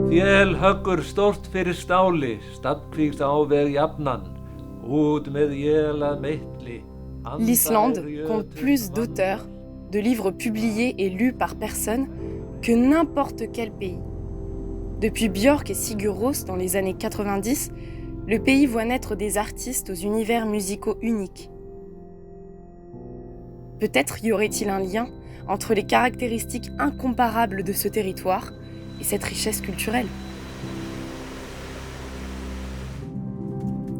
Þél höggur stórt fyrir stáli, stafnkvíkt á veg jafnan, út með él að meitli. L'Islande compte plus d'auteurs, de livres publiés et lus par personne que n'importe quel pays. Depuis Björk et Sigur Rós dans les années 90, le pays voit naître des artistes aux univers musicaux uniques. Peut-être y aurait-il un lien entre les caractéristiques incomparables de ce territoire et cette richesse culturelle.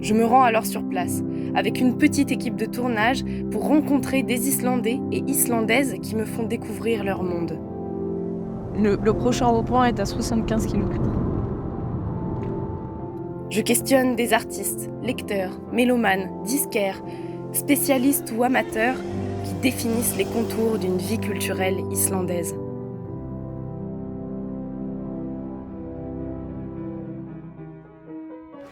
Je me rends alors sur place, avec une petite équipe de tournage pour rencontrer des Islandais et Islandaises qui me font découvrir leur monde. Le prochain rond-point est à 75 km. Je questionne des artistes, lecteurs, mélomanes, disquaires, spécialistes ou amateurs qui définissent les contours d'une vie culturelle islandaise.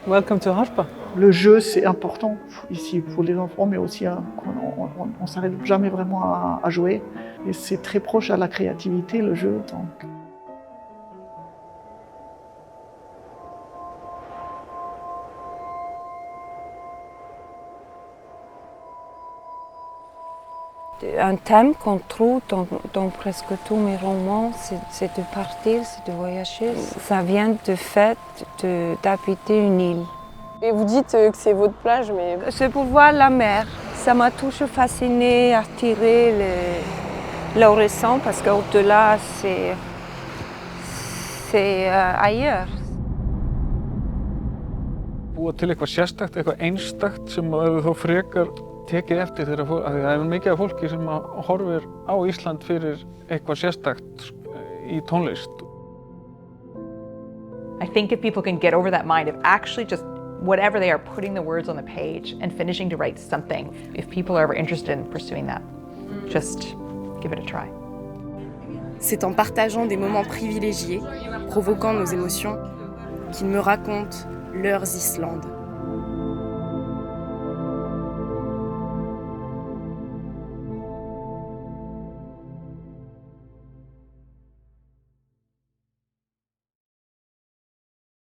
Welcome to Harpa. Le jeu, c'est important ici pour les enfants, mais aussi on ne s'arrête jamais vraiment à jouer. Et c'est très proche à la créativité, le jeu. Donc. Un thème qu'on trouve dans presque tous mes romans, c'est de partir, c'est de voyager. Ça vient du fait d'habiter une île. Et vous dites que c'est votre plage, mais... C'est pour voir la mer. Ça m'a toujours fascinée, attiré l'horizon, parce qu'au-delà, c'est ailleurs. Búa til eitthvað sérstakt, eitthvað einstakt sem eru þó frekar tekið eftir þegar það er mikið af fólki sem horfir á Ísland fyrir eitthvað sérstakt í tónlist. I think if people can get over that mind of actually just whatever they are putting the words on the page and finishing to write something, if people are ever interested in pursuing that, just give it a try. C'est en partageant des moments privilégiés, provoquant nos émotions, qu'ils me racontent leurs Islandes.